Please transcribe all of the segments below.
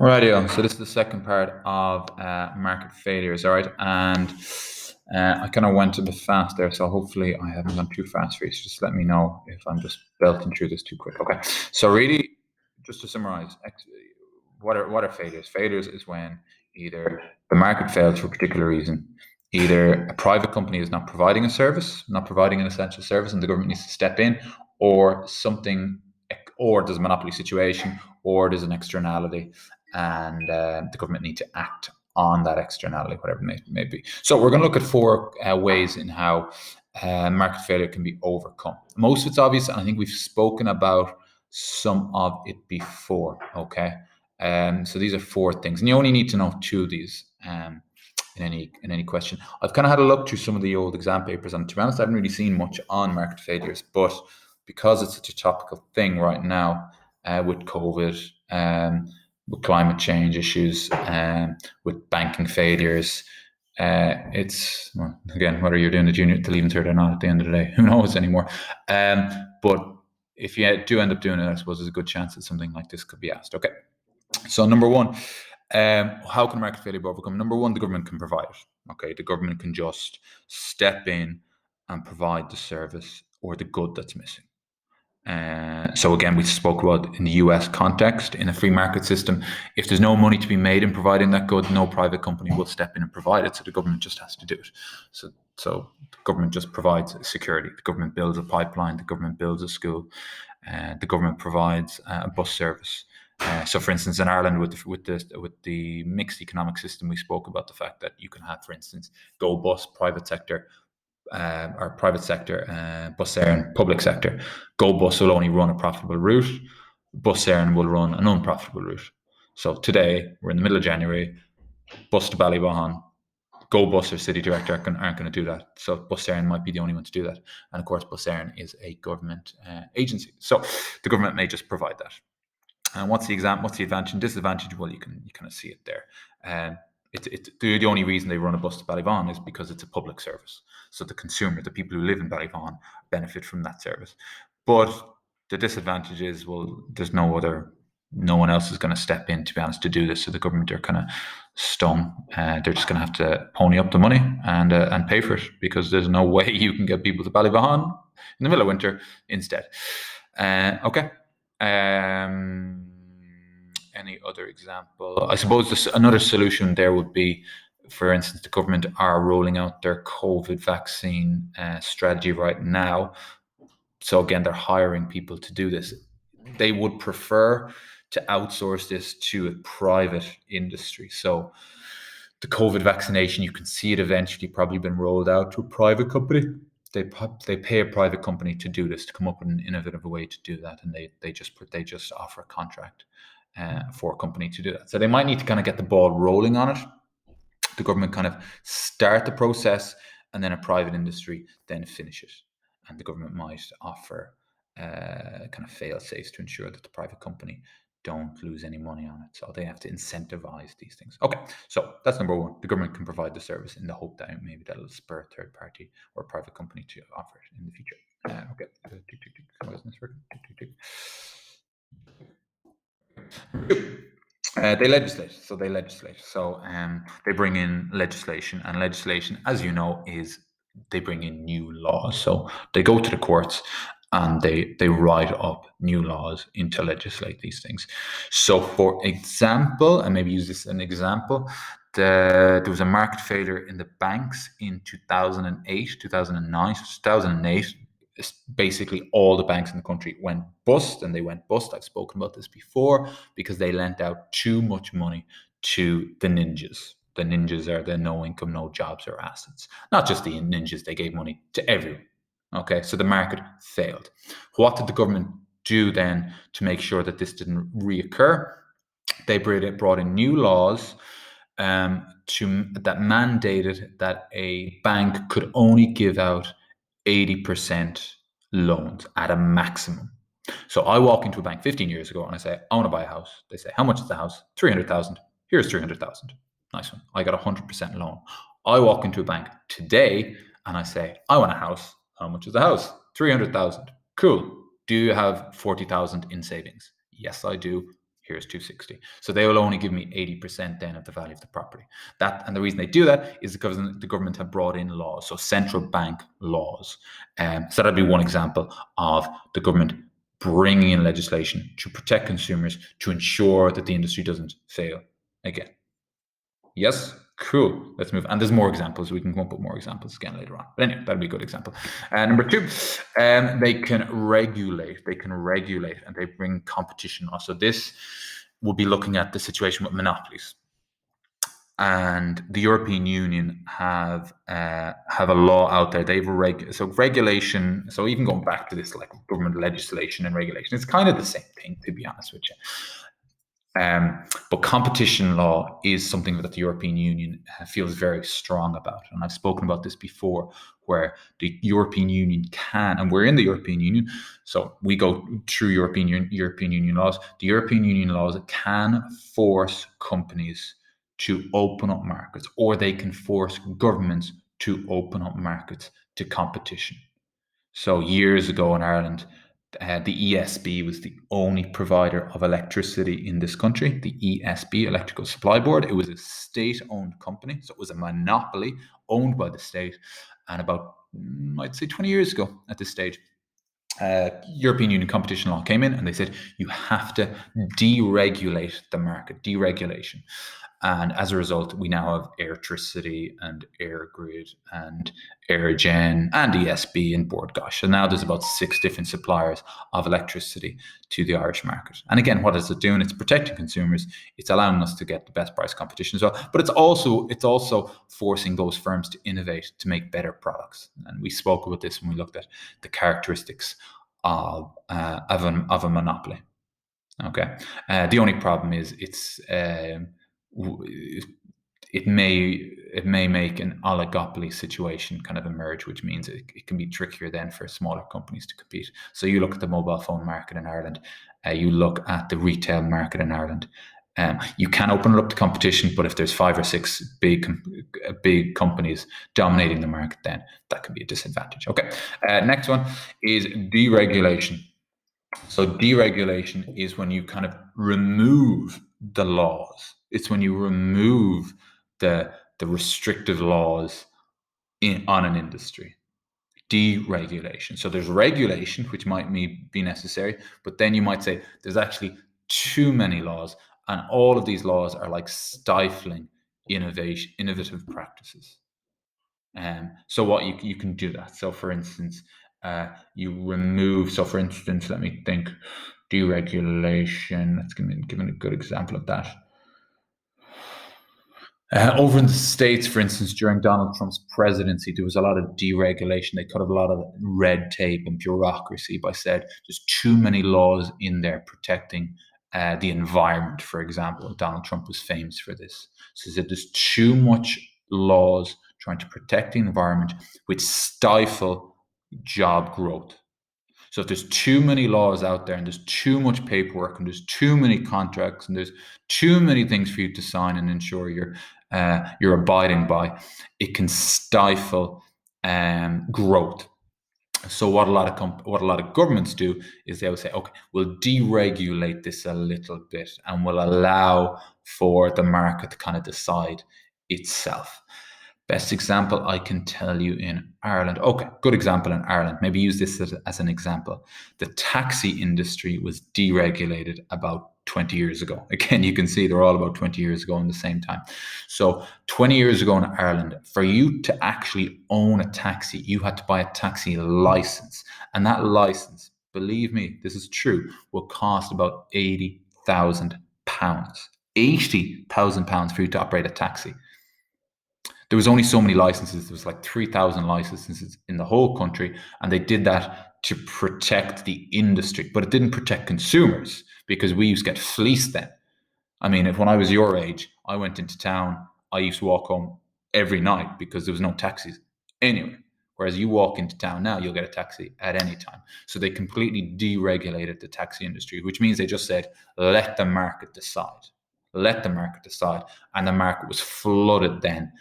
Rightio. So this is the second part of market failures. All right, and I kind of went a bit fast there, so hopefully I haven't gone too fast for you. So just let me know if I'm just belting through this too quick. Okay. So really, just to summarize, what are failures? Failures is when either the market fails for a particular reason, either a private company is not providing a service, not providing an essential service, and the government needs to step in, or something, or there's a monopoly situation, or there's an externality and the government need to act on that externality, whatever it may be. So we're going to look at four ways in how market failure can be overcome. Most of it's obvious, and I think we've spoken about some of it before. Okay, so these are four things, and you only need to know two of these. In any question, I've kind of had a look through some of the old exam papers, and to be honest, I haven't really seen much on market failures. But because it's such a topical thing right now with COVID, with climate change issues, with banking failures. It's well, again, whether you're doing the leaving cert or not, at the end of the day, who knows anymore. But if you do end up doing it, I suppose there's a good chance that something like this could be asked. Okay, so number one, how can market failure be overcome? Number one, the government can provide it. Okay, the government can just step in and provide the service or the good that's missing. So again, we spoke about in the US context, in a free market system, if there's no money to be made in providing that good, no private company will step in and provide it. So the government just has to do it. So the government just provides security. The government builds a pipeline. The government builds a school. The government provides a bus service. So, for instance, in Ireland, with the mixed economic system, we spoke about the fact that you can have, for instance, Go Bus, private sector, or private sector, Bus Éireann, public sector. Go Bus will only run a profitable route. Bus Éireann will run an unprofitable route. So today, we're in the middle of January, bus to Ballybohan, Go Bus or City Direct aren't going to do that. So Bus Éireann might be the only one to do that. And of course, Bus Éireann is a government agency. So the government may just provide that. And what's the advantage and disadvantage? Well, you kind of see it there. The only reason they run a bus to Ballyvaughan is because it's a public service. So the consumer, the people who live in Ballyvaughan, benefit from that service. But the disadvantage is, well, there's no one else is going to step in, to be honest, to do this. So the government are kind of stung. They're just going to have to pony up the money and pay for it, because there's no way you can get people to Ballyvaughan in the middle of winter instead. Okay. Any other example? I suppose another solution there would be, for instance, the government are rolling out their COVID vaccine strategy right now. So again, they're hiring people to do this. They would prefer to outsource this to a private industry. So the COVID vaccination, you can see it eventually probably been rolled out to a private company. They pay a private company to do this, to come up with an innovative way to do that, and they just offer a contract for a company to do that. So they might need to kind of get the ball rolling on it. The government kind of start the process, and then a private industry then finish it. And the government might offer kind of fail safes to ensure that the private company don't lose any money on it. So they have to incentivize these things. Okay, so that's number one. The government can provide the service in the hope that maybe that'll spur a third party or a private company to offer it in the future. Okay. Why isn't this working? They legislate. So they bring in legislation, and legislation, as you know, is they bring in new laws. So they go to the courts and they write up new laws into legislate these things. So, for example, and maybe use this as an example, there was a market failure in the banks in 2008, 2009. So 2008, basically all the banks in the country went bust, and they went bust. I've spoken about this before, because they lent out too much money to the ninjas. The ninjas are the no income, no jobs or assets. Not just the ninjas, they gave money to everyone. Okay, so the market failed. What did the government do then to make sure that this didn't reoccur? They brought in new laws that mandated that a bank could only give out 80% loans at a maximum. So I walk into a bank 15 years ago and I say, I want to buy a house. They say, how much is the house? 300,000. Here's 300,000. Nice one. I got 100% loan. I walk into a bank today and I say, I want a house. How much is the house? 300,000. Cool. Do you have 40,000 in savings? Yes, I do. here's 260. So they will only give me 80% then of the value of the property. And the reason they do that is because the government have brought in laws, so central bank laws. So that'd be one example of the government bringing in legislation to protect consumers, to ensure that the industry doesn't fail again. Yes? Cool. Let's move. And there's more examples. We can come up with more examples again later on. But anyway, that'd be a good example. Number two, they can regulate. They can regulate and they bring competition law. So this will be looking at the situation with monopolies. And the European Union have a law out there. They've regulation. So even going back to this, like government legislation and regulation, it's kind of the same thing, to be honest with you. But competition law is something that the European Union feels very strong about. And I've spoken about this before, where the European Union can, and we're in the European Union, so we go through European Union laws. The European Union laws can force companies to open up markets, or they can force governments to open up markets to competition. So years ago in Ireland, the ESB was the only provider of electricity in this country, the ESB, Electrical Supply Board. It was a state-owned company, so it was a monopoly owned by the state. And about, I'd say 20 years ago at this stage, European Union competition law came in and they said, you have to deregulate the market, deregulation. And as a result, we now have Airtricity and Airgrid and Airgen and ESB and Bord Gáis. And now there's about 6 different suppliers of electricity to the Irish market. And again, what is it doing? It's protecting consumers. It's allowing us to get the best price competition as well. But it's also forcing those firms to innovate, to make better products. And we spoke about this when we looked at the characteristics of a monopoly. Okay. The only problem is it may make an oligopoly situation kind of emerge, which means it can be trickier then for smaller companies to compete. So you look at the mobile phone market in Ireland, you look at the retail market in Ireland. You can open it up to competition, but if there's 5 or 6 big companies dominating the market, then that can be a disadvantage. Okay. Next one is deregulation. So deregulation is when you kind of remove the laws. It's when you remove the restrictive laws on an industry. Deregulation. So there's regulation, which might be necessary, but then you might say there's actually too many laws, and all of these laws are like stifling innovative practices. So what you can do that. So for instance, you remove. So for instance, let me think. Deregulation. Let's give a good example of that. Over in the States, for instance, during Donald Trump's presidency, there was a lot of deregulation. They cut a lot of red tape and bureaucracy by said there's too many laws in there protecting the environment, for example. Donald Trump was famous for this. So he said there's too much laws trying to protect the environment, which stifle job growth. So if there's too many laws out there and there's too much paperwork and there's too many contracts and there's too many things for you to sign and ensure you're abiding by, it can stifle growth. So what a lot of governments do is they will say, okay, we'll deregulate this a little bit and we'll allow for the market to kind of decide itself. Best example I can tell you in Ireland. Okay, good example in Ireland. Maybe use this as an example. The taxi industry was deregulated about 20 years ago. Again, you can see they're all about 20 years ago in the same time. So 20 years ago in Ireland, for you to actually own a taxi, you had to buy a taxi license. And that license, believe me, this is true, will cost about £80,000. £80,000 for you to operate a taxi. There was only so many licenses. There was like 3,000 licenses in the whole country. And they did that to protect the industry, but it didn't protect consumers because we used to get fleeced then. I mean, when I was your age, I went into town, I used to walk home every night because there was no taxis anywhere. Whereas you walk into town now, you'll get a taxi at any time. So they completely deregulated the taxi industry, which means they just said, let the market decide. Let the market decide. And the market was flooded then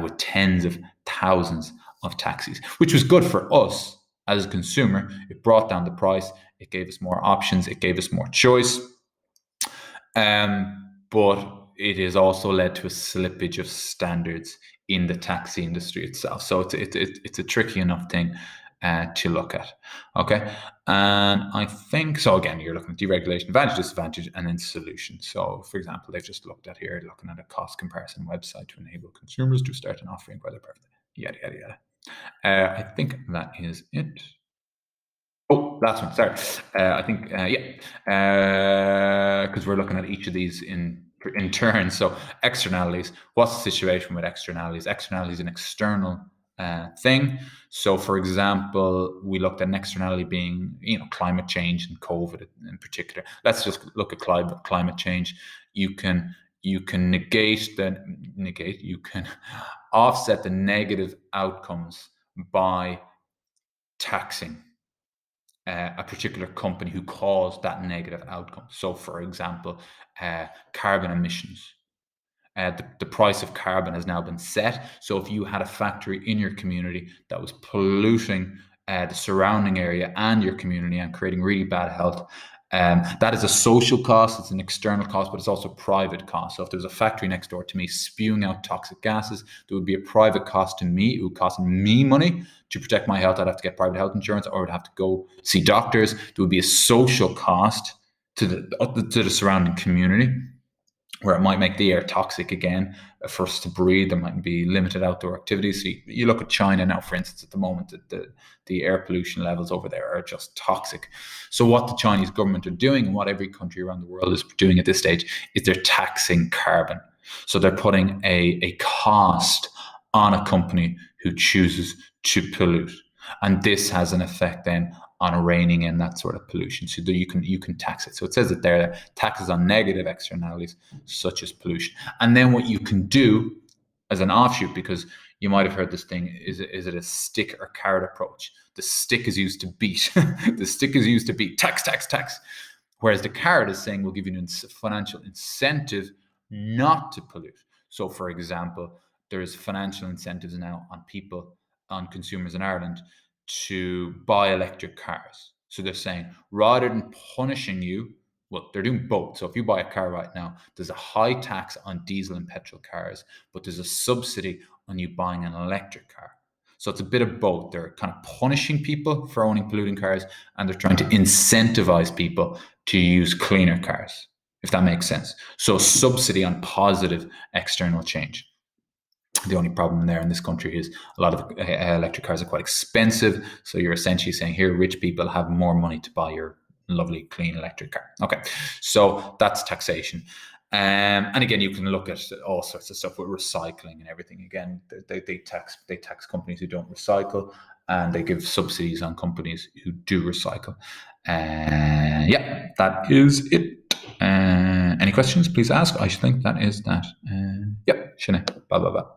with tens of thousands of taxis, which was good for us as a consumer. It brought down the price. It gave us more options. It gave us more choice. But it has also led to a slippage of standards in the taxi industry itself. So it's a tricky enough thing to look at. Okay, and I think so. Again, you're looking at deregulation, advantage, disadvantage, and then solution. So, for example, they've just looked at here, looking at a cost comparison website to enable consumers to start an offering by their preference. Yada yada yada. I think that is it. Oh, last one. Sorry. I think yeah, because we're looking at each of these in turn. So externalities. What's the situation with externalities? Externalities is an external thing. So, for example, we looked at an externality being, climate change and COVID in particular. Let's just look at climate change. You can negate. You can offset the negative outcomes by taxing a particular company who caused that negative outcome. So, for example, carbon emissions. The price of carbon has now been set. So, if you had a factory in your community that was polluting the surrounding area and your community and creating really bad health, that is a social cost, it's an external cost, but it's also a private cost. So if there's a factory next door to me spewing out toxic gases, there would be a private cost to me. It would cost me money to protect my health. I'd have to get private health insurance, or I'd have to go see doctors. There would be a social cost to the surrounding community, where it might make the air toxic again for us to breathe. There might be limited outdoor activities. So you look at China now, for instance, at the moment, the air pollution levels over there are just toxic. So what the Chinese government are doing, and what every country around the world is doing at this stage, is they're taxing carbon. So they're putting a cost on a company who chooses to pollute. And this has an effect then on reining in that sort of pollution, so that you can tax it. So it says it there, taxes on negative externalities such as pollution. And then what you can do as an offshoot, because you might have heard this thing, is it a stick or carrot approach? The stick is used to beat. The stick is used to beat tax, tax, tax. Whereas the carrot is saying we'll give you a financial incentive not to pollute. So, for example, there's financial incentives now on people, on consumers in Ireland, to buy electric cars. So they're saying, rather than punishing you, well, they're doing both. So if you buy a car right now, there's a high tax on diesel and petrol cars, but there's a subsidy on you buying an electric car. So it's a bit of both. They're kind of punishing people for owning polluting cars, and they're trying to incentivize people to use cleaner cars, if that makes sense. So subsidy on positive external change. The only problem there in this country is a lot of electric cars are quite expensive. So you're essentially saying, here, rich people have more money to buy your lovely, clean electric car. Okay, so that's taxation. And again, you can look at all sorts of stuff with recycling and everything. Again, they tax companies who don't recycle, and they give subsidies on companies who do recycle. Yeah, that is it. Any questions? Please ask. I think that is that. Yep, Sinead. Blah blah blah.